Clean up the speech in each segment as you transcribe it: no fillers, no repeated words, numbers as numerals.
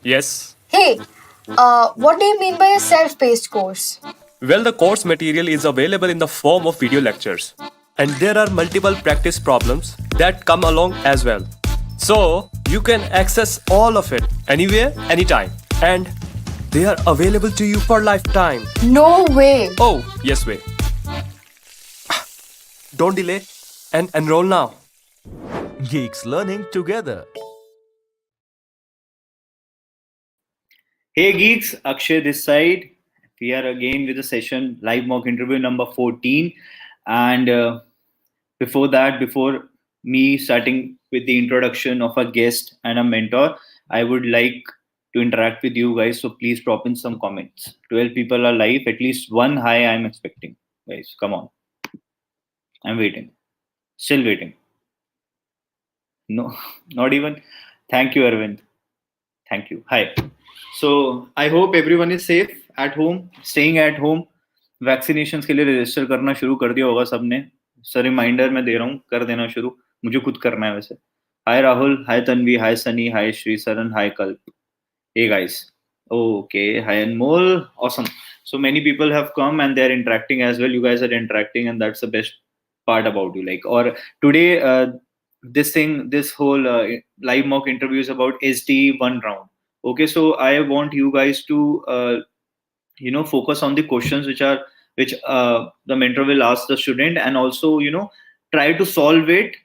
Yes. Hey, what do you mean by a self-paced course? Well, the course material is available in the form of video lectures. And there are multiple practice problems that come along as well. So, you can access all of it anywhere, anytime. And they are available to you for lifetime. No way. Oh, yes, way. Don't delay and enroll now. Geeks learning together. Hey geeks, Akshay this side. We are again with a session live mock interview number 14. And before me starting with the introduction of a guest and a mentor, I would like to interact with you guys. So please drop in some comments. 12 people are live. At least one hi I'm expecting. Guys, come on. I'm waiting. Still waiting. No, not even. Thank you, Arvind. Thank you. Hi. So I hope everyone is safe at home, staying at home. Vaccination के लिए register करना शुरू कर दिया होगा सबने. Sir reminder मैं दे रहा हूँ, कर देना शुरू. मुझे खुद करना है वैसे. हाय राहुल, हाय तन्वी, हाय सनी, हाय श्री सरन, हाय कल्प. Hey guys. Okay, hi Anmol. Awesome. So many people have come and they're interacting as well. You guys are interacting, and that's the best part about you. Like, or today, this whole live mock interview is about SD one round. Okay, so I want you guys to focus on the questions which the mentor will ask the student, and also try to solve it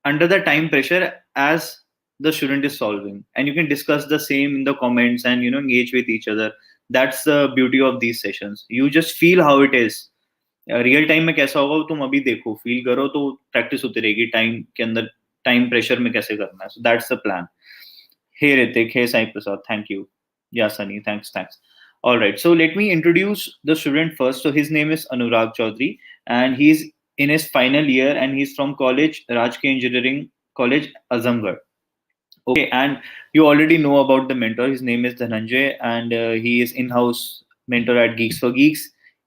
under the time pressure as the student is solving, and you can discuss the same in the comments and engage with each other. That's the beauty of these sessions. You just feel how it is. Real time में कैसा होगा वो तुम अभी देखो, feel करो, तो practice होती रहेगी टाइम के अंदर, टाइम प्रेशर में कैसे करना है. So that's the plan. Hey Hrithik, hey Sai Prasad, thank you. या Sunny, thanks. All right, so let me introduce the student first. So his name is Anurag Chaudhary, and he's in his final year, and he's from college Rajki Engineering College, Azamgarh. Okay, and you already know about the mentor. His name is Dhananjay, and he is in-house mentor at GeeksforGeeks.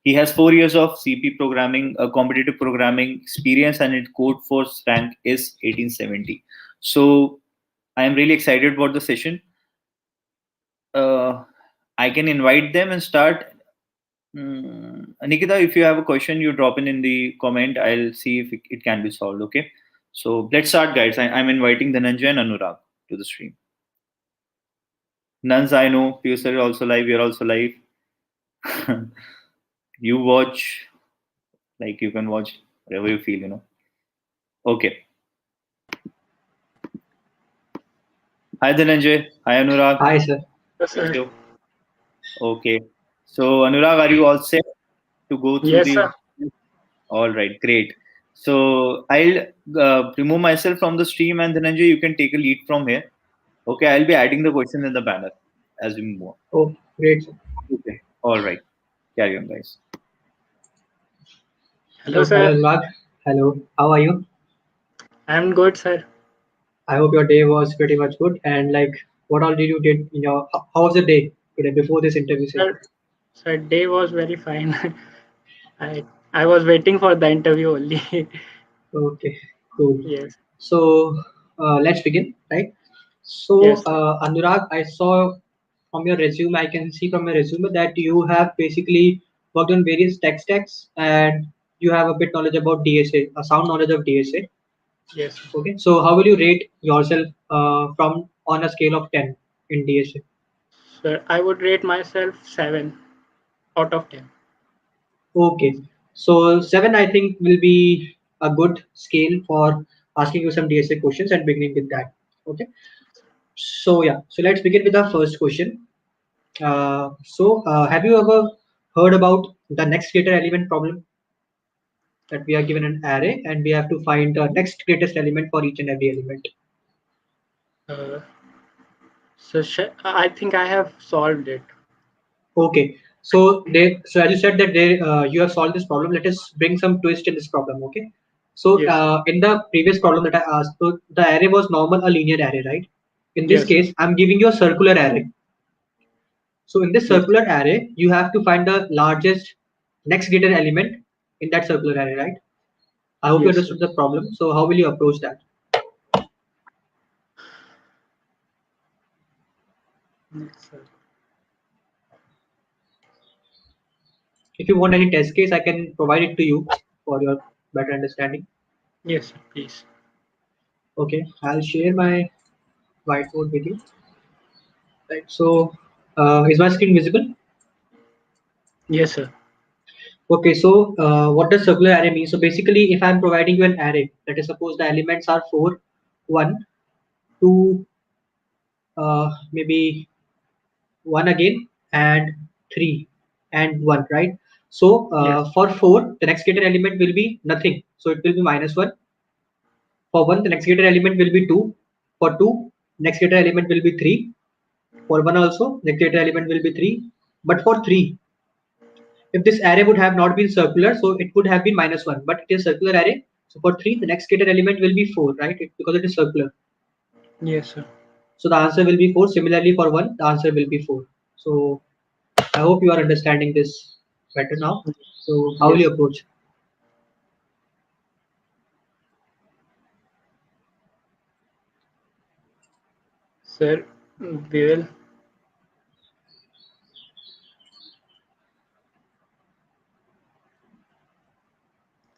He has 4 years of CP programming, competitive programming experience, and his code force rank is 1870. So I am really excited about the session. I can invite them and start. Nikita, if you have a question, you drop in the comment. I'll see if it can be solved. Okay. So let's start, guys. I'm inviting Dhananjay and Anurag to the stream. Nuns, I know. You are also live. You're also live. You watch, like you can watch whatever you feel. Okay. Hi, Dhananjay. Hi, Anurag. Hi, sir. Thank you. Okay. So, Anurag, are you all set to go through Yes, the? sir. All right, great. So I'll remove myself from the stream, and Dhananjay, you can take a lead from here. Okay, I'll be adding the question in the banner as we move on. Oh, great, sir. Okay. All right. Carry on, guys. Hello, Hello, sir. Anurag. Hello. How are you? I'm good, sir. I hope your day was pretty much good. And like, what all did you did in your? How was the day today before this interview session? Sir, day was very fine. I I was waiting for the interview only. Okay, cool. Yes. So let's begin, right? So Yes. Anurag, I saw from your resume, I can see from your resume that you have basically worked on various tech stacks and you have a bit knowledge about DSA, a sound knowledge of DSA. Yes. Okay, so how will you rate yourself from on a scale of 10 in DSA? Sir, I would rate myself 7 out of 10. Okay, so 7 I think will be a good scale for asking you some DSA questions and beginning with that. Okay, so yeah, so let's begin with our first question. Have you ever heard about the next greater element problem? That we are given an array and we have to find the next greatest element for each and every element. Uh, I think I have solved it. Okay, so as you said that you have solved this problem. Let us bring some twist in this problem. Okay, so Yes. in the previous problem that I asked, so the array was normal, a linear array, right? In this Yes, sir. case, I'm giving you a circular array. So in this Yes. circular array, you have to find the largest next greater element in that circular array, right? I hope you Yes, sir. understood the problem. So how will you approach that? Yes, sir. If you want any test case, I can provide it to you for your better understanding. Yes, sir, please. Okay, I'll share my whiteboard with you. Right. So, is my screen visible? Yes, sir. Okay. So, what does circular array mean? So, basically, if I'm providing you an array, let us suppose the elements are 4, 1, 2, maybe 1 again, and 3 and 1, right? So, Yes. for 4, the next getter element will be nothing. So, it will be -1. For 1, the next getter element will be 2. For 2, next getter element will be 3. For 1 also, next getter element will be 3. But for 3, if this array would have not been circular, so it would have been -1. But it is circular array. So for 3, the next getter element will be 4, right? Because it is circular. Yes, sir. So the answer will be 4. Similarly, for 1, the answer will be 4. So I hope you are understanding this better now. So how will Yes, you approach? sir. We will.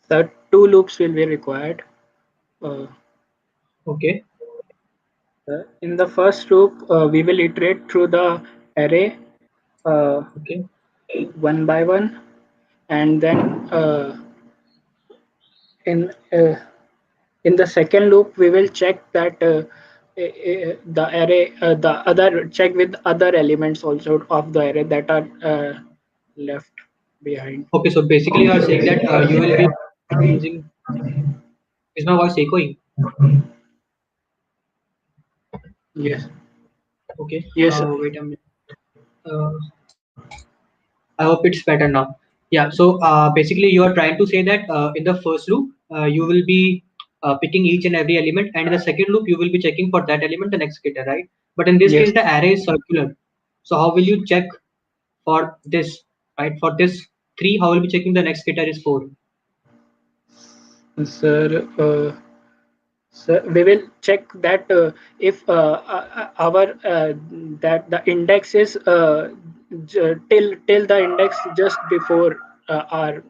Sir, two loops will be required. Uh, Okay. in the first loop, we will iterate through the array uh, Okay. one by one, and then in uh, in the second loop we will check that the array the other check with other elements also of the array that are left behind. Okay. So basically, you are saying that you will be using. Is my voice echoing? Yes. Okay. Yes, sir. Wait a minute. Uh, I hope it's better now. Yeah. So basically, you are trying to say that in the first loop, you will be picking each and every element, and in the second loop, you will be checking for that element the next getter, right? But in this Yes, case, the array is circular. So how will you check for this, right? For this 3, how will you be checking the next getter is 4? sir. So we will check that if our that the index is till the index just before our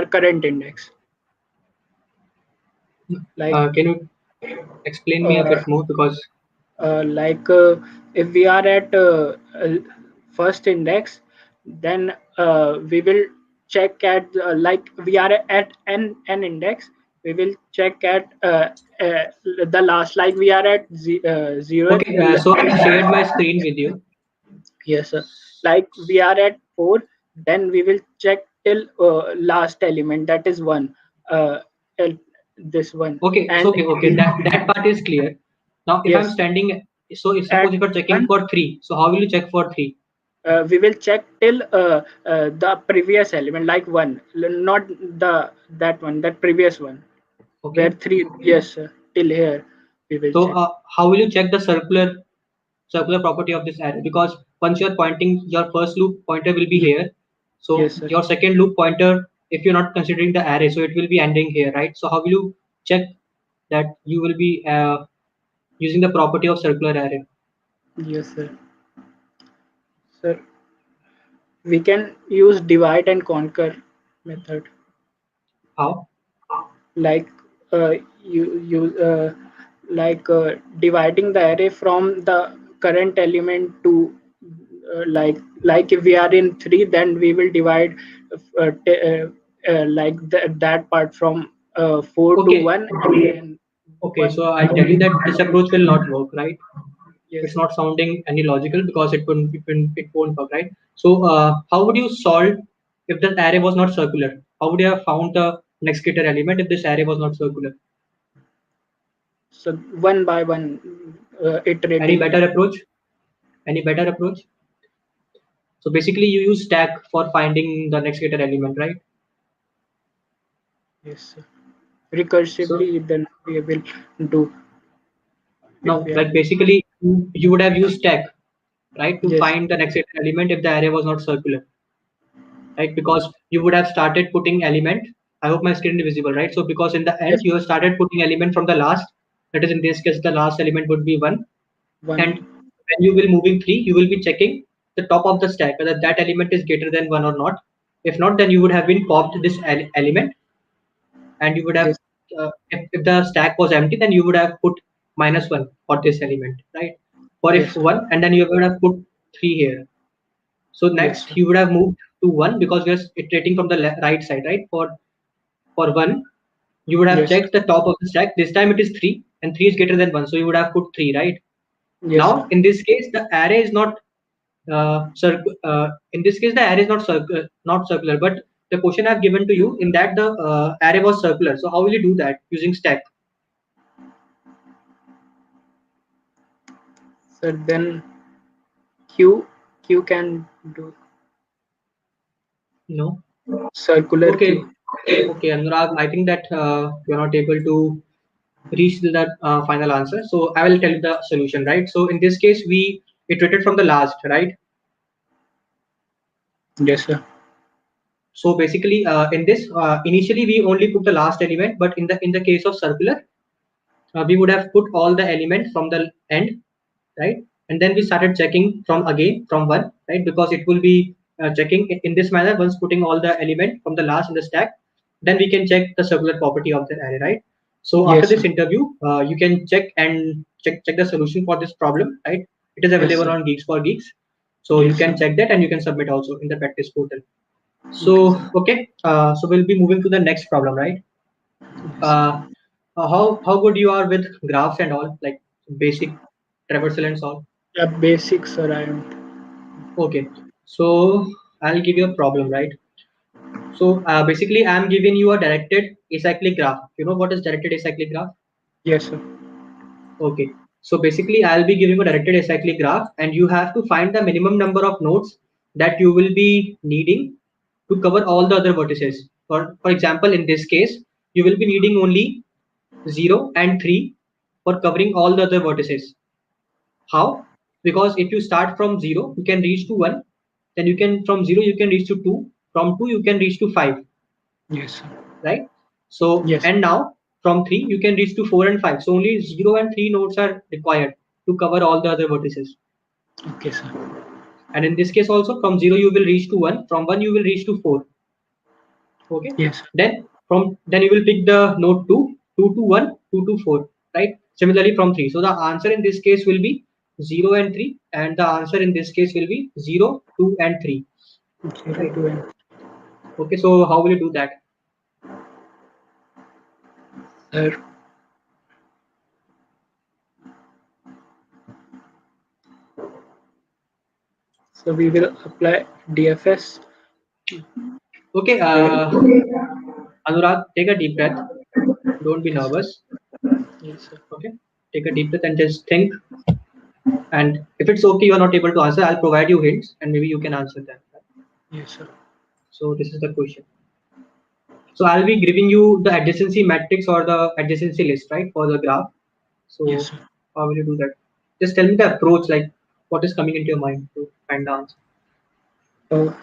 current index, like Can you explain me a uh, bit more because like if we are at first index, then we will check at like we are at n index, we will check at uh, the last, like we are at zeroth. okay, so I shared my screen with you. Yes, sir. Like we are at 4, then we will check till last element, that is 1, uh, el- this one. Okay, so And okay, that part is clear. Now, if I'm yes, standing, so if at suppose if you're checking 1, for 3, so how will you check for 3? we will check till the previous element, like 1, not the that one, that previous one, where Okay. 3. Yes, sir, till here we will So check. how will you check the circular property of this array? Because once you're pointing, your first loop pointer will be Ye- here. So yes, sir. your second loop pointer, if you're not considering the array, so it will be ending here, right? So how will you check that you will be using the property of circular array? Yes, sir. Sir, we can use divide and conquer method, How? like you like dividing the array from the current element to like if we are in 3, then we will divide like that part from 4 to Okay. 1, and then Okay. 1. So I'll tell you that this approach will not work, right? Yes, It's sir. not sounding any logical because it won't work, right? So how would you solve if the array was not circular? How would you have found the next getter element if this array was not circular? So one by one, Any iterating. better approach? Any better approach? So basically, you use stack for finding the next getter element, right? Yes, sir. So Recursively, then we will do if now, we are. like basically, you would have used stack, right, to Yes, find the next getter element if the array was not circular, right? Because you would have started putting element. I hope my screen is visible, right? So because in the end, yes, you have started putting element from the last. That is, in this case, the last element would be 1, and one. when you will moving 3, you will be checking the top of the stack whether that element is greater than 1 or not. If not, then you would have been popped this element, and you would have Yes. if the stack was empty, then you would have put -1 for this element, right? For if Yes, sir. 1, and then you would have put 3 here. So Yes, next sir. you would have moved to 1 because we are iterating from the right side, right? For 1, you would have Yes, sir. checked the top of the stack. This time it is 3, and 3 is greater than 1, so you would have put 3, right? Yes, Now sir. in this case the array is not in this case the array is not circular, but the question I've given to you, in that the array was circular. So how will you do that using stack? So then Q can do No. circular Okay. queue. Okay, Anurag, I think that you're not able to reach to that final answer. So I will tell you the solution, right? So in this case, we iterated from the last, right? Yes, sir. So basically, in this, initially we only put the last element, but in the case of circular, we would have put all the elements from the end, right? And then we started checking from again from 1, right? Because it will be checking in this manner. Once putting all the element from the last in the stack, then we can check the circular property of the array, right? So after Yes, this sir. interview, you can check and check the solution for this problem, right? It is Yes, available sir. on Geeks, so you Yes, can sir. check that and you can submit also in the practice portal. Okay, So sir. okay, so we'll be moving to the next problem, right? Yes, sir. Uh, how good you are with graphs and all, like basic traversal and all? Yeah, basics around. Okay, so I'll give you a problem, right? So basically, I'm giving you a directed acyclic graph. You know what is directed acyclic graph? Yes, sir. Okay, so basically, I'll be giving a directed acyclic graph, and you have to find the minimum number of nodes that you will be needing to cover all the other vertices. For example, in this case, you will be needing only 0 and 3 for covering all the other vertices. How? Because if you start from 0, you can reach to 1. Then you can from 0 you can reach to 2. From 2 you can reach to 5, Yes, sir. right? So Yes. and now from 3 you can reach to 4 and 5. So only 0 and 3 nodes are required to cover all the other vertices. Okay, sir. And in this case also, from 0 you will reach to 1. From 1 you will reach to 4. Okay. Yes, sir. Then you will pick the node 2, 2 to 1, 2 to 4, right? Similarly from 3. So the answer in this case will be 0 and 3, and the answer in this case will be 0, 2 and 3, 0 right? to N. Okay, so how will you do that? Sir. So we will apply DFS. Okay, We will. Anurag, take a deep breath. Don't be Yes, sir. nervous. Yes, sir. Okay, take a deep breath and just think. And if it's okay, you are not able to answer, I'll provide you hints and maybe you can answer them. Yes, sir. So this is the question. So I'll be giving you the adjacency matrix or the adjacency list, right, for the graph. Yes, So sir. how will you do that? Just tell me the approach, like what is coming into your mind to find the answer. Uh,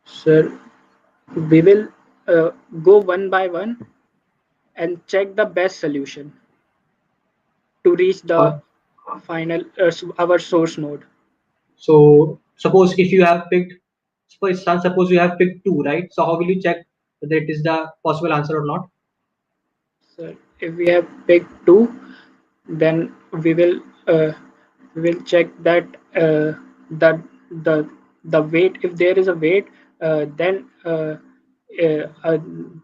Sir, we will go one by one and check the best solution to reach Uh, the final our source node. so suppose if you have picked, for instance, suppose you have picked 2, right? So how will you check whether it is the possible answer or not? So if we have picked two, then we will check that the the the weight. If there is a weight, then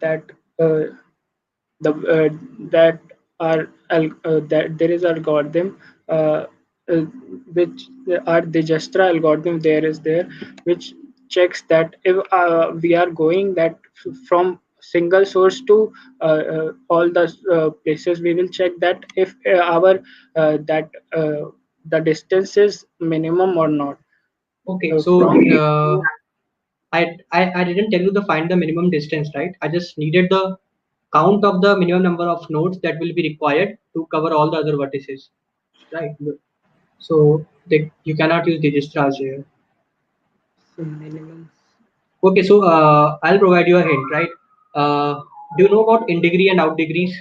that the that that there is algorithm uh, uh, which our digestra algorithm there is there, which checks that if we are going that from single source to all the places, we will check that if our that the distance is minimum or not Okay, so from I didn't tell you to find the minimum distance, right? I just needed the count of the minimum number of nodes that will be required to cover all the other vertices, right? So you cannot use Digistraj here. minimum. Okay, so I'll provide you a hint, right? Do you know about in degree and out degrees?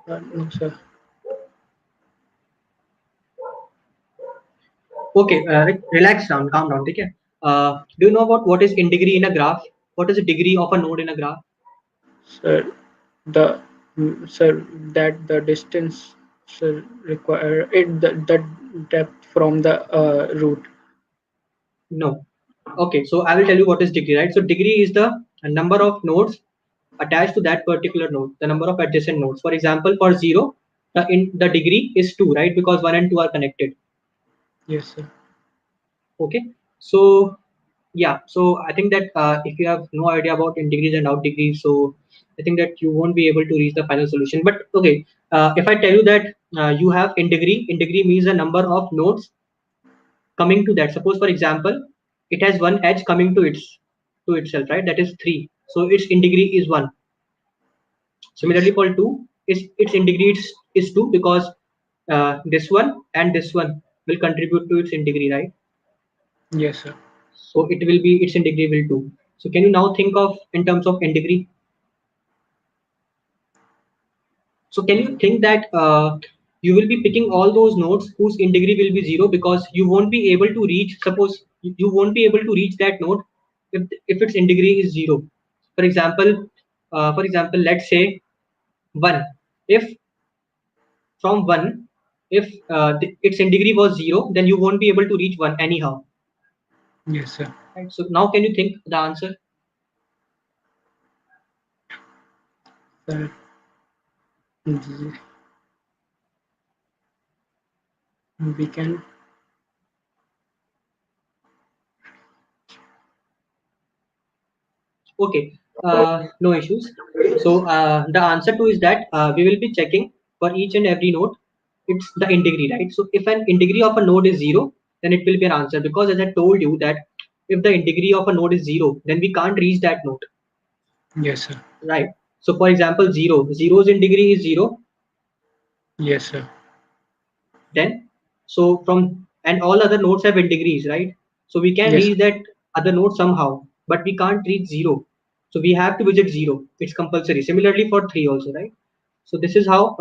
No, sir. Okay, relax down, calm down. Okay. Do you know about what is in degree in a graph? What is the degree of a node in a graph? Sir, the sir, that the distance, sir, require it the depth from the root. No. Okay, so I will tell you what is degree, right? So degree is the number of nodes attached to that particular node, the number of adjacent nodes. For example, for 0, the degree is 2, right? Because 1 and 2 are connected. Yes, sir. Okay. So yeah, so I think that if you have no idea about in degrees and out degrees, so I think that you won't be able to reach the final solution. But okay, if I tell you that you have in degree means the number of nodes coming to that. Suppose, for example, it has one edge coming to itself, right? That is 3. So its in degree is 1. Similarly, Yes, for 2, its in degree is 2 because this one and this one will contribute to its in degree, right? yes, sir. So it will be its in degree will 2. So can you now think of in terms of in degree? So can you think that you will be picking all those nodes whose in degree will be 0 because you won't be able to reach, suppose you won't be able to reach that node if its in degree is 0. For example, let's say 1. If from 1, if its in degree was 0, then you won't be able to reach 1 anyhow. Yes, sir. Right? So now can you think the answer? Sir, we can. Okay, no issues. So the answer to is that we will be checking for each and every node. It's the in degree, right? So if an in degree of a node is 0, then it will be an answer because as I told you that if the in degree of a node is 0, then we can't reach that node, Yes, sir. right? So for example, 0's in degree is 0. Yes, sir. Then so from and all other nodes have in degrees, right? So we can Yes, reach that other node somehow, but we can't reach 0. So we have to visit 0. It's compulsory. Similarly for 3 also, right? So this is how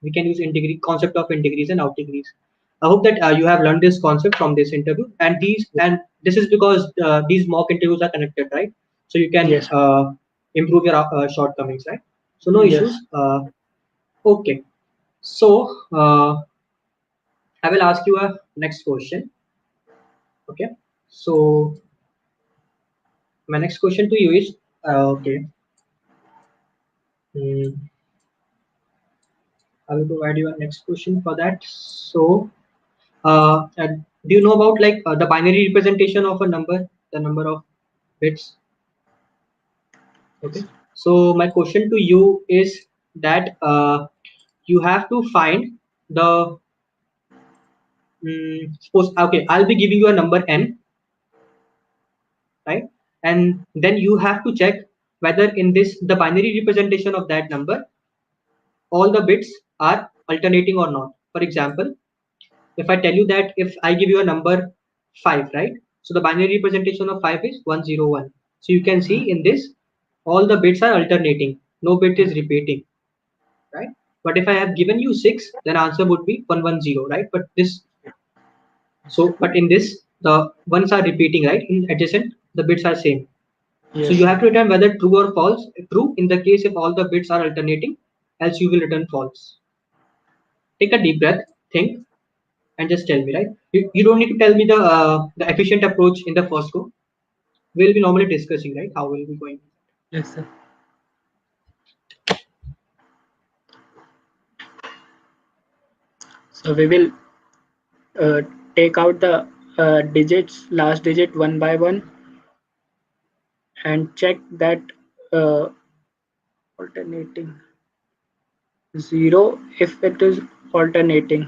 we can use in degree concept of in degrees and out degrees. I hope that you have learned this concept from this interview, and this is because these mock interviews are connected, right? So you can yes, improve your shortcomings, right? So no yes. issues. Okay, so I will ask you a next question. Okay, so my next question to you is okay. Hmm, I will provide you a next question for that. So, do you know about like the binary representation of a number, the number of bits? Okay. So my question to you is that you have to find the suppose okay, I'll be giving you a number n, right? And then you have to check whether in this the binary representation of that number all the bits are alternating or not. For example, if I tell you that if I give you a number 5, right? So the binary representation of 5 is 101. So you can see in this, all the bits are alternating. No bit is repeating, right? But if I have given you 6, then answer would be 110, right? But in this, the ones are repeating, right? In adjacent, the bits are same. So Yes, you sir. have to return whether true or false. True in the case if all the bits are alternating, else you will return false. Take a deep breath, think, and just tell me, right? You don't need to tell me the efficient approach in the first go. We'll be normally discussing, right? How will be going. Yes, sir. So we will uh, take out the digits, last digit one by one, and check that uh, alternating 0 if it is alternating.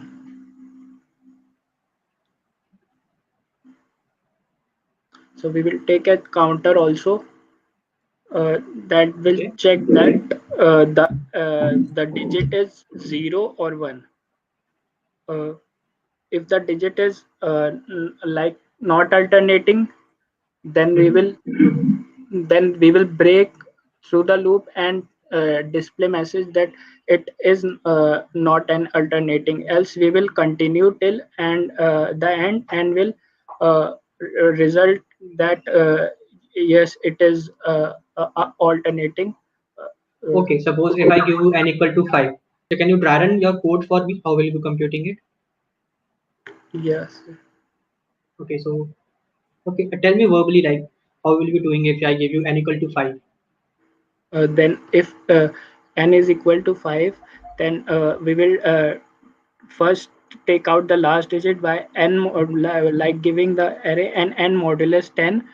So we will take a counter also that will Okay. check that the digit is 0 or 1. Uh, if the digit is like not alternating, then we Mm-hmm. will break through the loop and display message that it is not an alternating, else we will continue till and the end, and will result that yes, it is alternating. Okay, suppose if I give you n equal to 5, so can you run your code for me? How will you be computing it? Yes. Okay, so okay, tell me verbally like how will you be doing if I give you n equal to 5? Then if n is equal to 5, then we will first take out the last digit by n, like giving the array n modulus 10,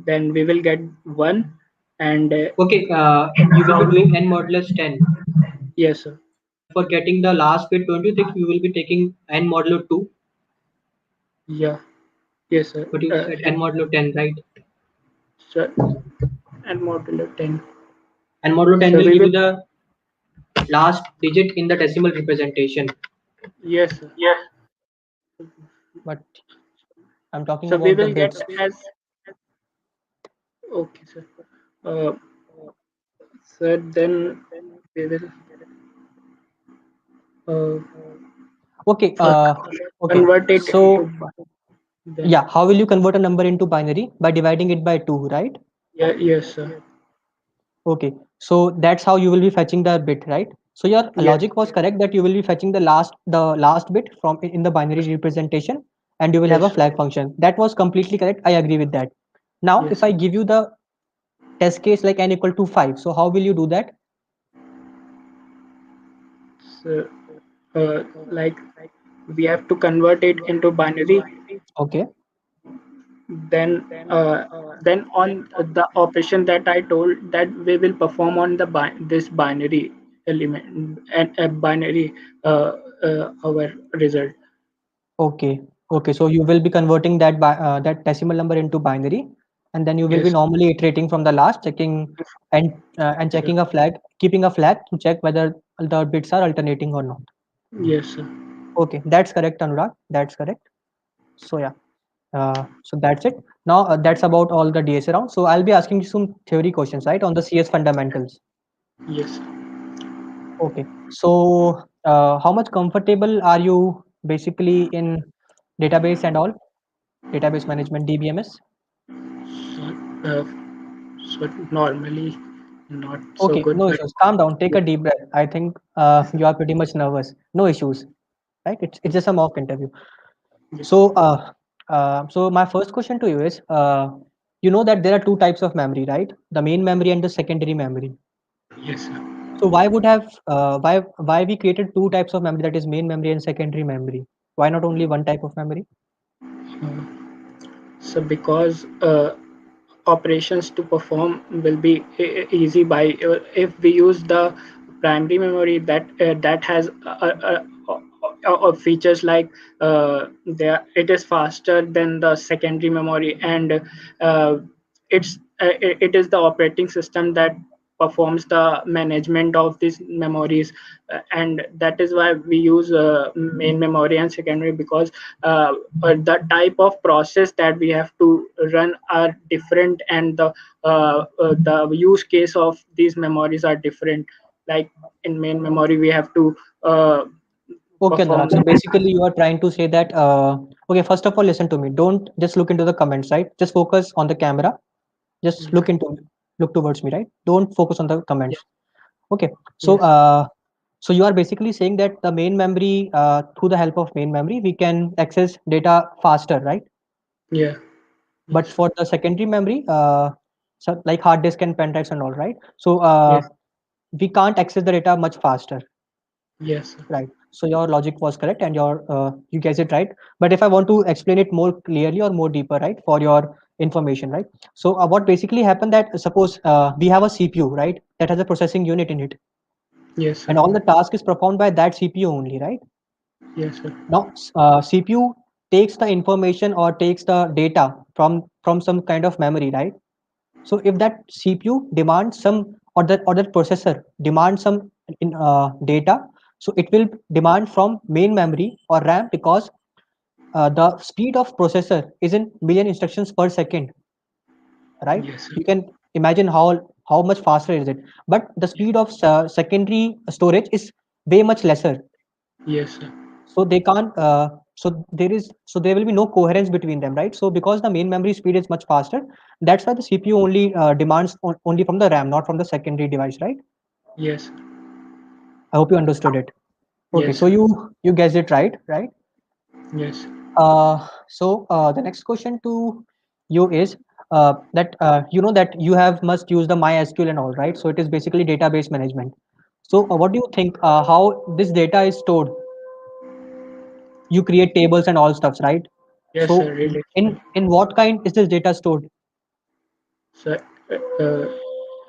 then we will get 1. And Okay, you will be doing n modulus 10. yes sir. And for getting the last bit, don't you think you will be taking n modulo 2? Yeah. Yes sir. But you said n modulo 10, right? So n modulo 10. And modulo 10 So will we give you will, the last digit in the decimal representation. yes sir. But I'm talking So we about the will get bits. as, okay sir. Uh, so then we will uh, Okay, okay. convert it So into then. yeah, how will you convert a number into binary? By dividing it by 2, right? Yeah, yes sir. Okay, so that's how you will be fetching the bit, right? So your Yes. logic was correct that you will be fetching the last bit from in the binary representation, and you will have Yes a sir. flag function. That was completely correct. I agree with that. Now, Yes if I sir. give you the test case like n equal to 5, so how will you do that? So like we have to convert it into binary, Okay, then then on the operation that I told, that we will perform on the this binary element and a binary our result. okay, okay. So you will be converting that decimal number into binary, and then you will be Yes. normally iterating from the last, checking and checking a flag, keeping a flag to check whether the bits are alternating or not. Yes sir. Okay, that's correct, Anurag. That's correct. So yeah, so that's it. Now that's about all the DSA round. So I'll be asking you some theory questions, right, on the CS fundamentals. Yes sir. Okay. So how much comfortable are you basically in database and all, database management, DBMS? So, so normally not so Okay, good, no but issues. Calm down. Take a deep breath. I think you are pretty much nervous. No issues, right? It's just a mock interview. yes So so my first question to you is, you know that there are two types of memory, right? The main memory and the secondary memory. yes sir. So why we created two types of memory, that is main memory and secondary memory? Why not only one type of memory? Uh, so because operations to perform will be easy by if we use the primary memory, that has features like it is faster than the secondary memory, and it is the operating system that performs the management of these memories, and that is why we use main memory and secondary, because the type of process that we have to run are different, and the use case of these memories are different. Like in main memory we have to Okay, perform Anurag. So basically, you are trying to say that. Okay, first of all, listen to me. Don't just look into the comments, right? Just focus on the camera. Just yeah, look towards me, right? Don't focus on the yeah, comments. Okay. So yes so you are basically saying that the main memory, through the help of main memory, we can access data faster, right? yeah But yes for the secondary memory, so like hard disk and pen drives and all, right? So yes we can't access the data much faster, yes sir. right? So your logic was correct, and you guessed it right. But if I want to explain it more clearly or more deeper, right, for your information, right? So what basically happened, that suppose we have a CPU, right, that has a processing unit in it, Yes and sir. all the task is performed by that CPU only, right? Yes sir. Now CPU takes the information or takes the data from some kind of memory, right? So if that CPU demands some, or that processor demands some data, so it will demand from main memory or RAM, because the speed of processor is in million instructions per second, right? Yes sir. You can imagine how how much faster is it? But the speed of secondary storage is way much lesser. Yes, sir. So they can't. So there will be no coherence between them, right? So because the main memory speed is much faster, that's why the CPU only demands only from the RAM, not from the secondary device, right? Yes. I hope you understood it. Okay, Yes, so sir. you guessed it right, right? Yes. The next question to you is that you know that you have must use the MySQL and all, right? So it is basically database management. So what do you think? How this data is stored? You create tables and all stuffs, right? Yes, sir. So Relational. in what kind is this data stored? So,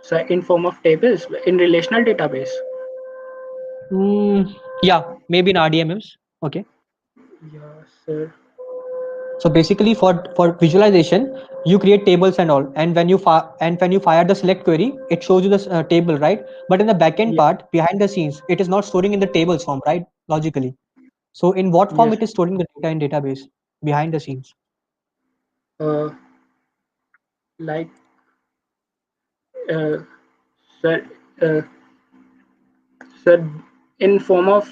so in form of tables in relational database. Yeah, maybe in RDMS. Okay. Yes, sir. So basically, for visualization, you create tables and all, and when you fire the select query, it shows you the table, right? But in the backend Yes. part, behind the scenes, it is not storing in the tables form, right? Logically. So in what form Yes. it is storing the data in database behind the scenes? Uh, like, uh, sir. Sir, in form of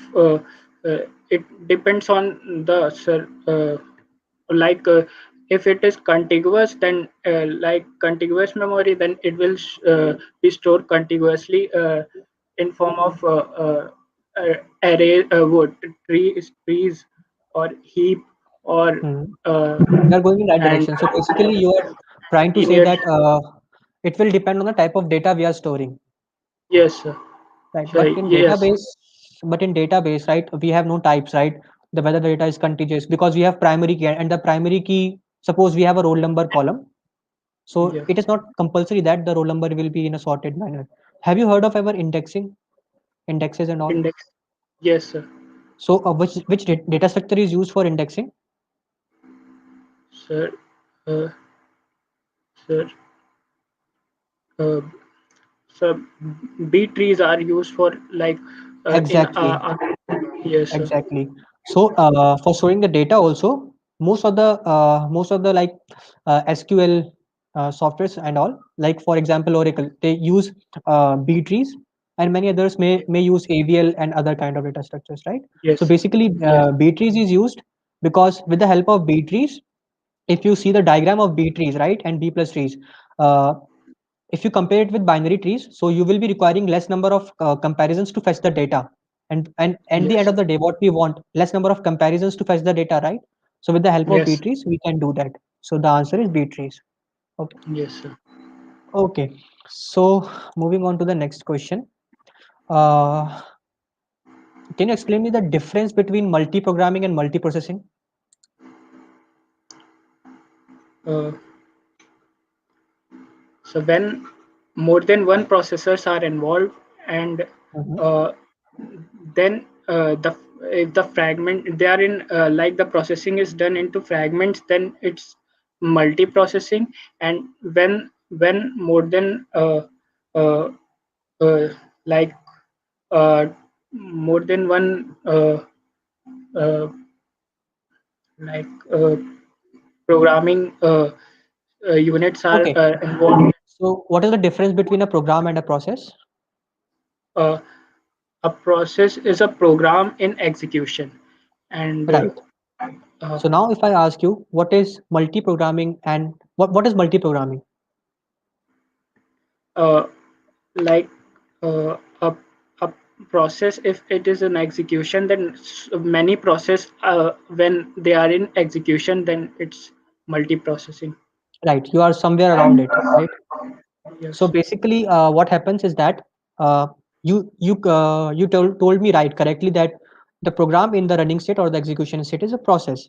it depends on the sir. Like if it is contiguous, then like contiguous memory, then it will be stored contiguously in form of array, wood trees, or heap, or Hmm. uh, You are going in right and direction. So basically, you are trying to say linear. that it will depend on the type of data we are storing, Yes, sir. right? So yes, But in database, right, we have no types, right? The whether the data is contiguous because we have primary key and the primary key. Suppose we have a roll number column, so yeah, it is not compulsory that the roll number will be in a sorted manner. Have you heard of ever indexes and all? index. Yes, sir. So which data structure is used for indexing? Sir, uh, sir. Uh, so B trees are used for like in Exactly. yes, sir. Exactly. So for storing the data also, most of the like SQL softwares and all, like for example Oracle, they use B trees, and many others may use AVL and other kind of data structures, right? So Yes, basically, yes, B trees is used because with the help of B trees, if you see the diagram of B trees, right, and B plus trees, uh, if you compare it with binary trees, so you will be requiring less number of comparisons to fetch the data, and at the end yes, of the day, what we want less number of comparisons to fetch the data, right? So with the help of B yes, trees, we can do that. So the answer is B trees. Okay. yes, sir. Okay. So moving on to the next question. Uh, can you explain me the difference between multi-programming and multiprocessing? Uh, so when more than one processors are involved, and Mhm. uh, then the if the fragment they are in like the processing is done into fragments, then it's multiprocessing. And when more than uh, uh, like uh, more than one uh, like programming units are Okay. involved. So what is the difference between a program and a process? Uh, a process is a program in execution, and Right. uh, So now if I ask you what is multi-programming and what is multi-programming? uh, like a process, if it is an execution, then many process when they are in execution, then it's multiprocessing. Right. You are somewhere around it, right? So Yes, basically, what happens is that uh, you told me right correctly that the program in the running state or the execution state is a process,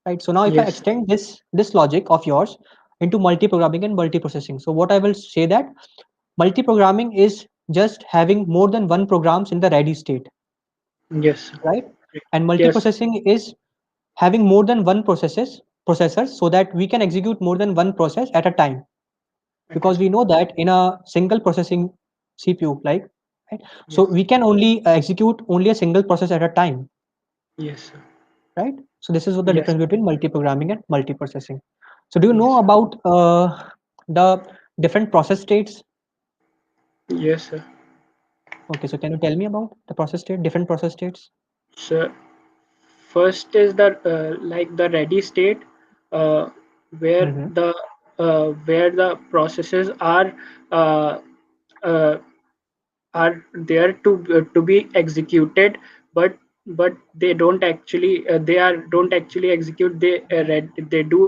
right? So now if I yes, extend this logic of yours into multi-programming and multiprocessing, so what I will say that multi-programming is just having more than one programs in the ready state, yes, right? And yes, multiprocessing is having more than one processors so that we can execute more than one process at a time, at a because we time. know that in a single processing CPU, like, right? So Yes, we can only execute only a single process at a time, yes, sir. right? So this is what the Yes, difference between multi-programming and multiprocessing. So do you know yes, sir. about the different process states? Yes, sir. Okay, so can you tell me about the process state, different process states? So first is the like the ready state, uh, where Mm-hmm. the processes uh, uh, are there to be executed, but they don't actually execute. They do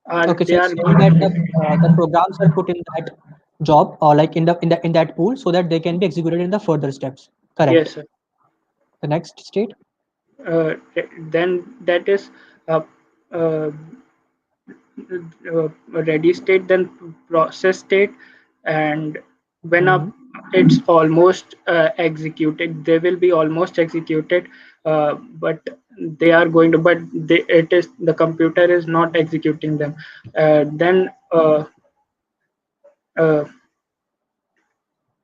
are Okay, so they it's are saying that the programs are put in that job or like in that pool so that they can be executed in the further steps. Correct. Yes, sir. The next state. Then that is uh, uh, ready state, then process state, and when Mm-hmm. it's almost executed, they will be almost executed, but they are going to, but it is the computer is not executing them. Then uh,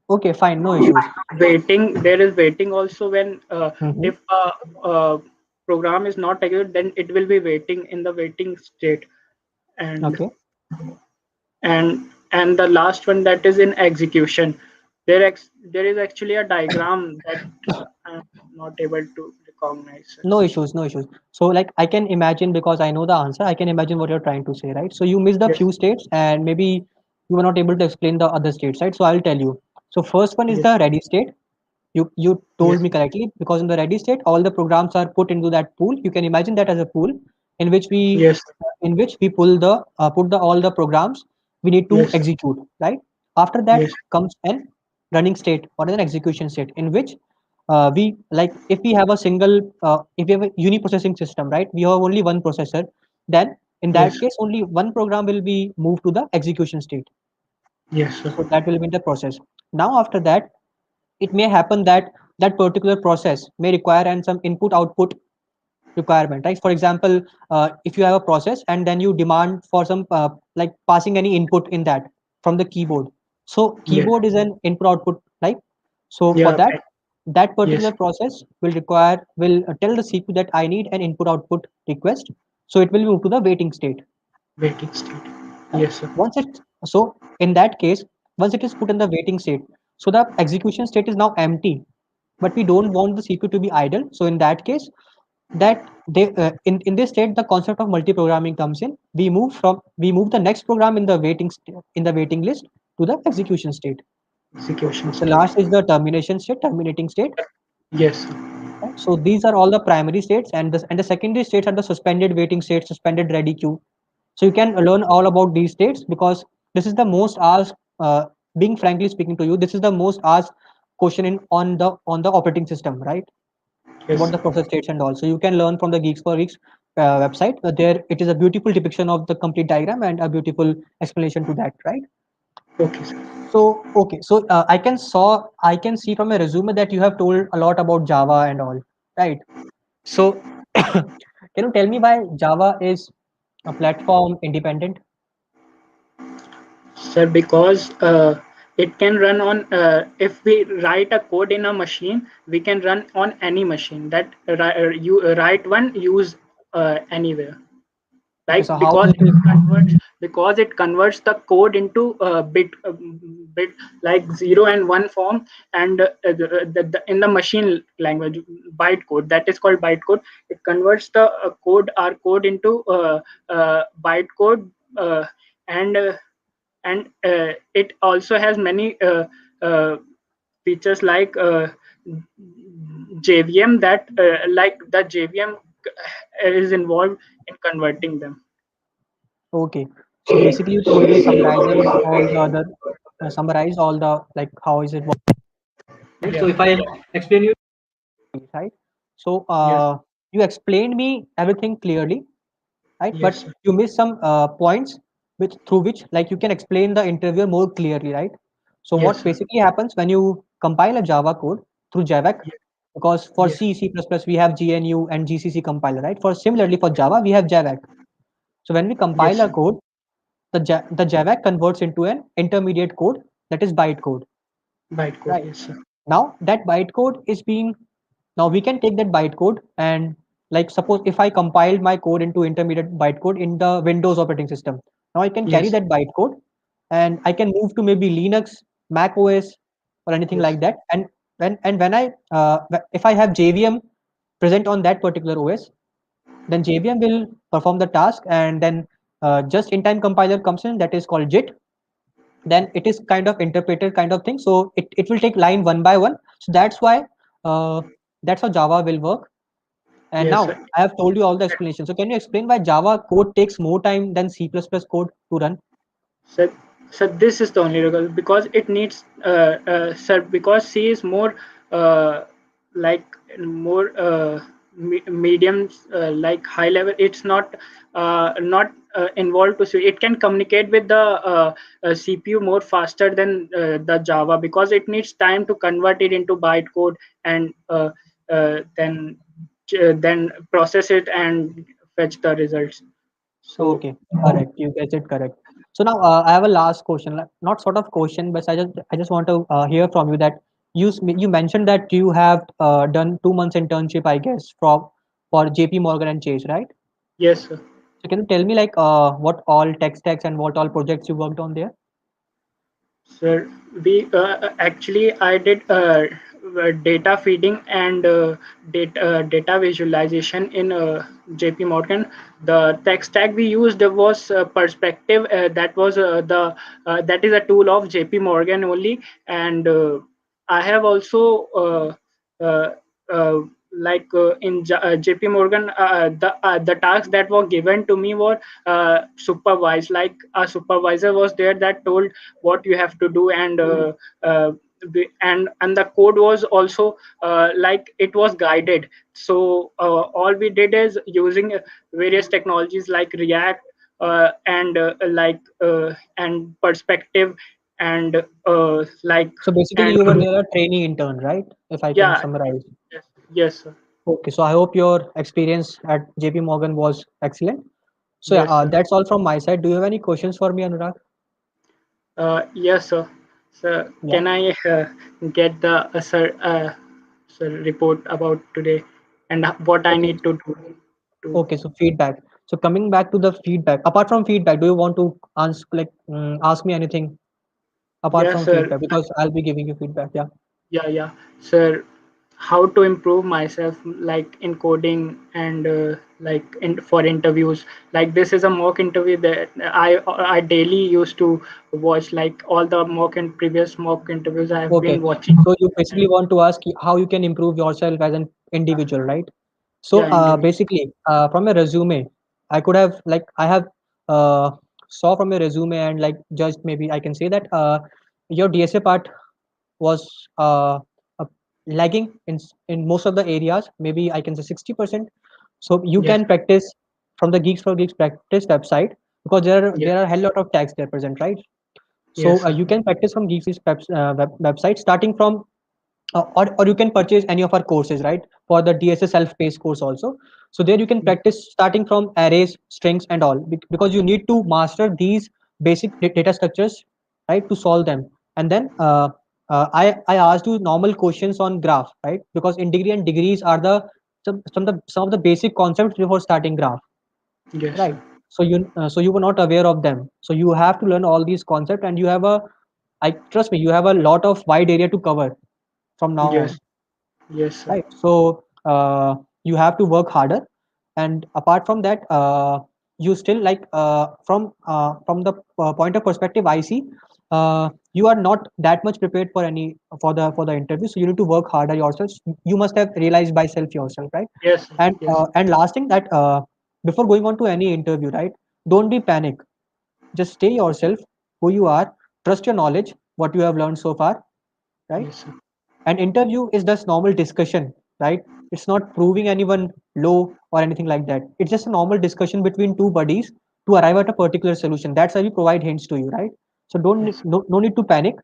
Okay, fine, no issues. waiting, there is waiting also, when Mm-hmm. if a program is not executed, then it will be waiting in the waiting state. and Okay. and the last one, that is in execution. There is actually a diagram that I'm not able to recognize, sir. No issues, no issues. So, like, I can imagine because I know the answer, I can imagine what you're trying to say, right? So, you missed the Yes, few states and maybe you were not able to explain the other states, right? So, I'll tell you. So, first one is yes, the ready state. You told yes, me correctly because in the ready state, all the programs are put into that pool. You can imagine that as a pool in which yes, we pull the put the all the programs we need to yes, execute, right? After that yes, comes an running state or an execution state in which we like if we have a single if we have a uniprocessing system, right? We have only one processor, then in that yes, case only one program will be moved to the execution state. yes, sir. So that will be the process. Now after that, it may happen that that particular process may require and some input output requirement, right? For example, if you have a process and then you demand for some like passing any input in that from the keyboard, so Yes, keyboard is an input output, right? So for yeah, that, that yes, particular process will tell the CPU that I need an input output request, so it will move to the waiting state, waiting state. right? Yes, sir. Once it so in that case, once it is put in the waiting state, so the execution state is now empty, but we don't want the CPU to be idle. So in that case, that they in this state, the concept of multiprogramming comes in. We move the next program in the in the waiting list to the execution state. Execution The state. last is the terminating state. Yes, sir. Right? So these are all the primary states, and the secondary states are the suspended waiting state, suspended ready queue. So you can learn all about these states because this is the most asked. Being frankly speaking to you, this is the most asked question in on the operating system, right? Yes, About sir. the process states and all. So you can learn from the Geeks for Geeks website. There it is a beautiful depiction of the complete diagram and a beautiful explanation to that, right? Okay, sir. So okay, so I can see from your resume that you have told a lot about Java and all, right? So can you tell me why Java is a platform independent? Sir, because it can run on, if we write a code in a machine, we can run on any machine that you write one, use anywhere. Okay, Like, so how is it? because it converts the code into bit like 0 and 1 form, and in the machine language, bytecode, that is called bytecode. It converts the our code into bytecode, and it also has many features like JVM, that like the JVM is involved in converting them. Okay, so basically you told me summarizing all the other summarize all the like how is it working, right? So Yeah. if I explain you, right? So Yes. you explained me everything clearly, right? Yes, But sir. you missed some points which through which like you can explain the interviewer more clearly, right? So Yes, what sir. basically happens when you compile a Java code through JAVAC, Ye- because for Yes. C, C++ we have GNU and GCC compiler, right? For similarly for Java we have JAVAC. So when we Yes, compile a sir. code, the JAVAC converts into an intermediate code that is bytecode, Bytecode. right? Yes, sir. Now that bytecode is being now we can take that bytecode and like suppose if I compiled my code into intermediate bytecode in the Windows operating system, now I can carry Yes. that bytecode and I can move to maybe Linux Mac OS or anything Yes. like that. And when I if I have JVM present on that particular OS, then JVM will perform the task, and then just in time compiler comes in, that is called JIT. Then it is kind of interpreted kind of thing, so it will take line one by one. So uh, that's how Java will work. And Yes, now sir. I have told you all the explanation, so can you explain why Java code takes more time than C++ code to run? So, so this is the only reason, because it needs sir, because C is more like more medium, like high level. It's not involved to C. It can communicate with the CPU more faster than the Java, because it needs time to convert it into bytecode, and then process it and fetch the results. So Okay, correct. You get it correct. So now I have a last question, not sort of question, but I just want to hear from you that you mentioned that you have done 2 months internship, I guess, for JP Morgan and Chase, right? yes, sir. So can you tell me like what all tech stacks and what all projects you worked on there? Sir, we actually I did data feeding and data visualization in JP Morgan. The tech stack we used was Perspective. That was the that is a tool of JP Morgan only, and I have also uh, uh, in JP Morgan, the tasks that were given to me were supervised. Like a supervisor was there that told what you have to do, and uh, and the code was also like it was guided. So all we did is using various technologies like React, and Perspective, and So basically, and you were there a trainee intern, right? If I can yeah. summarize. Yes, yes, sir. Okay, so I hope your experience at JP Morgan was excellent. So yeah, Yes, sir. that's all from my side. Do you have any questions for me, Anurag? Yes, sir. So Yeah. can I get the sir report about today, and what I Okay. need to do to? Okay. So feedback. So coming back to the feedback. Apart from feedback, do you want to ask me anything apart Yes, from sir. feedback? Because I'll be giving you feedback. Yeah. Yeah, yeah, sir. How to improve myself, like in coding, and for interviews. Like this is a mock interview that I daily used to watch, like all the mock and previous mock interviews I have Okay. been watching. So you basically And want to ask how you can improve yourself as an yeah, individual, right? So yeah, individual. basically, from a resume, I could have like I have uh, saw from your resume and like judged, maybe I can say that your DSA part was uh, lagging in most of the areas. Maybe I can say 60%. So you Yes, can practice from the Geeks for Geeks practice website, because there are yes, there are a hell lot of tags there present, right? So yes, sir. you can practice from website, starting from or you can purchase any of our courses, right, for the DSA self-paced course also. So there you can practice starting from arrays, strings and all, because you need to master these basic data structures, right, to solve them. And then I asked you normal questions on graph, right, because in degree and degrees are the some of the basic concepts before starting graph, Yes, right? sir. So you were not aware of them, so you have to learn all these concepts, and you have a I trust me, you have a lot of wide area to cover from now on, Yes, yes, sir. right? So you have to work harder. And apart from that, you still like from the point of perspective I see, you are not that much prepared for any for the interview, so you need to work harder yourself. You must have realized by self yourself, right? Yes, sir. Yes, And last thing that before going on to any interview, right, don't be panic. Just stay yourself, who you are, trust your knowledge, what you have learned so far, right? yes, sir. An interview is just normal discussion, right? It's not proving anyone low or anything like that. It's just a normal discussion between two buddies to arrive at a particular solution. That's how we provide hints to you, right? So Yes, no need to panic.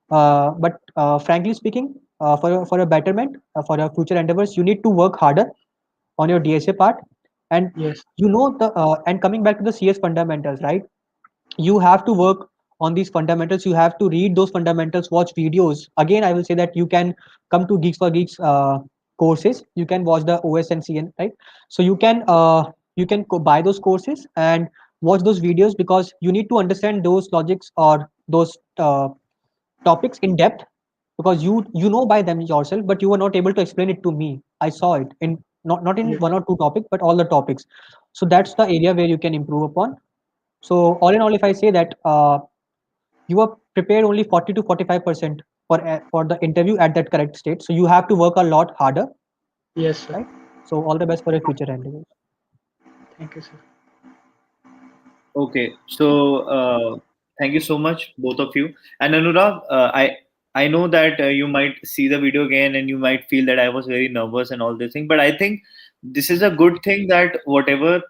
But frankly speaking, for a betterment, for your future endeavors, you need to work harder on your DSA part. And yes, and coming back to the CS fundamentals, right? You have to work on these fundamentals. You have to read those fundamentals, watch videos. Again, I will say that you can come to Geeks for Geeks courses. You can watch the OS and CN, right? So you can buy those courses and watch those videos, because you need to understand those logics or those topics in depth, because you know by them yourself, but you were not able to explain it to me. I saw it in not in Yes. one or two topics, but all the topics. So that's the area where you can improve upon. So all in all, if I say that you are prepared only 40 to 45% for the interview at that correct state, so you have to work a lot harder, Yes, sir. right? So all the best for your future endeavors. Thank you, sir. Okay, so thank you so much, both of you. And Anurag, I know that you might see the video again and you might feel that I was very nervous and all this thing, but I think this is a good thing that whatever,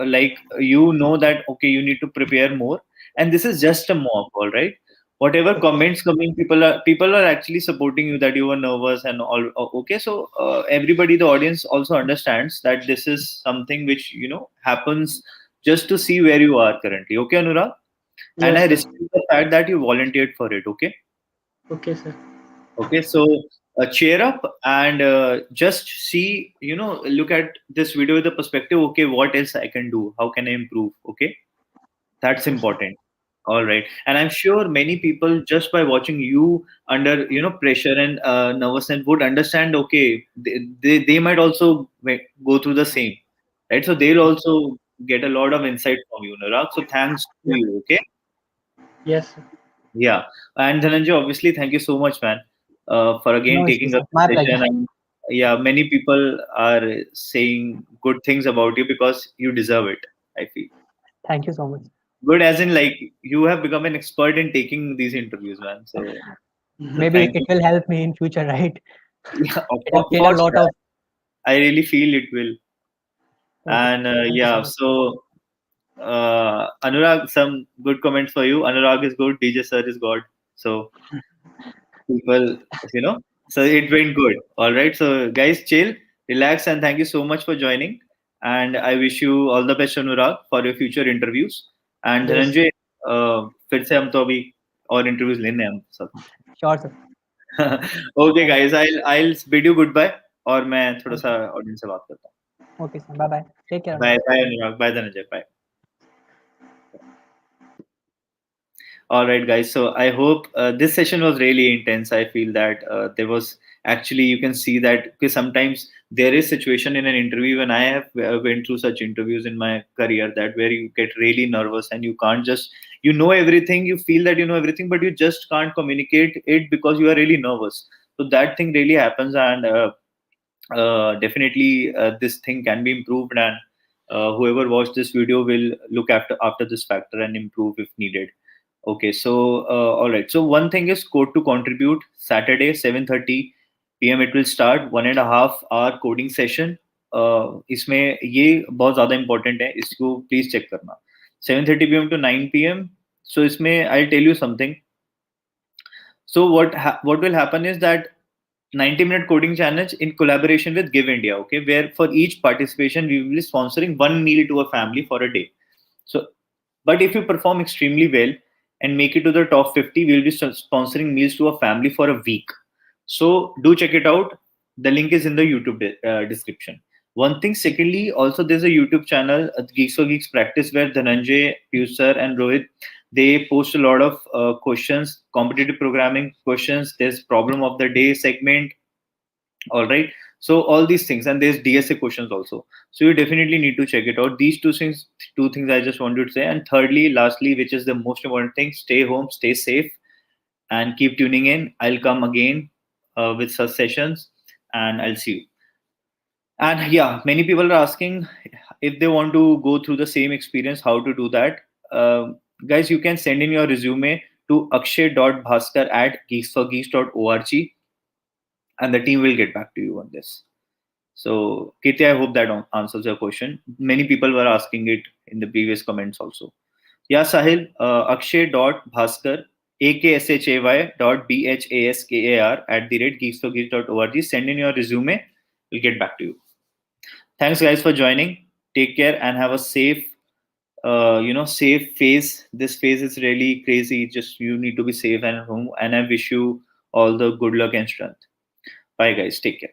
like you know that okay, you need to prepare more, and this is just a mock, all right. Whatever Okay. comments coming, people are actually supporting you that you were nervous and all. Okay, so everybody, the audience also understands that this is something which happens just to see where you are currently. Okay, Anurag? And I Yes, sir. respect the fact that you volunteered for it. Okay. Okay, sir. Okay. So cheer up and just see, look at this video with the perspective. Okay, what else I can do? How can I improve? Okay. That's Okay, sir. important. All right. And I'm sure many people, just by watching you under, pressure and nervousness, would understand, okay, they might also go through the same. Right. So they'll also get a lot of insight from you, Narag. So thanks to Yeah. you. Okay. Yes, sir. Yeah. And Dhananjay, obviously, thank you so much, man, for again No issues, taking up sir. the My pleasure. session. And yeah, many people are saying good things about you because you deserve it, I feel. Thank you so much. Good as in like you have become an expert in taking these interviews, man. So Maybe thank it you. will help me in future, right? Yeah, It has been a for lot sure. of. I really feel it will. Okay. And Thank you so yeah, much. so Anurag, some good comments for you. Anurag is good. DJ sir is God. So people, you know, so it went good. All right. So guys, chill, relax, and thank you so much for joining. And I wish you all the best, Anurag, for your future interviews. And Yes. Dhananjay, फिर से हम तो अभी और interviews लेने हैं हम सब. Sure, sir. Okay, Thank you. guys, I'll bid you goodbye. और मैं थोड़ा सा Okay. audience से बात करता Okay, sir. Bye bye. Take care, हूँ. Bye, Anurag. bye, Anurag. Bye, Dhananjay. Bye. All right, guys. So I hope this session was really intense. I feel that there was actually you can see that because sometimes there is situation in an interview, and I have went through such interviews in my career that where you get really nervous and you can't just know everything. You feel that you know everything, but you just can't communicate it because you are really nervous. So that thing really happens, and definitely this thing can be improved, and whoever watched this video will look after this factor and improve if needed. Okay, so all right. So one thing is code to contribute. Saturday, 7:30 p.m. It will start 1.5 hour coding session. इसमें ये बहुत ज़्यादा important है. इसको please check करना. 7:30 p.m. to 9 p.m. So इसमें I'll tell you something. So what will happen is that 90-minute coding challenge in collaboration with Give India. Okay, where for each participation we will be sponsoring one meal to a family for a day. So, but if you perform extremely well and make it to the top 50, we'll be sponsoring meals to a family for a week. So do check it out. The link is in the YouTube description. One thing, secondly, also there's a YouTube channel, Geeks for Geeks Practice, where Dhananjay, Piyush sir, and Rohit, they post a lot of questions, competitive programming questions. There's problem of the day segment. All right. So all these things, and there's DSA questions also. So you definitely need to check it out. These two things I just wanted to say. And thirdly, lastly, which is the most important thing, stay home, stay safe, and keep tuning in. I'll come again with such sessions, and I'll see you. And yeah, many people are asking if they want to go through the same experience, how to do that. Guys, you can send in your resume to akshay.bhaskar@geeksforgeeks.org, and the team will get back to you on this. So, Kirti, I hope that answers your question. Many people were asking it in the previous comments also. Yeah, Sahil, akshay.bhaskar, akshay.bhaskar@geeksforgeeks.org. Send in your resume. We'll get back to you. Thanks, guys, for joining. Take care and have a safe, safe phase. This phase is really crazy. Just you need to be safe and at home. And I wish you all the good luck and strength. Bye, guys. Take care.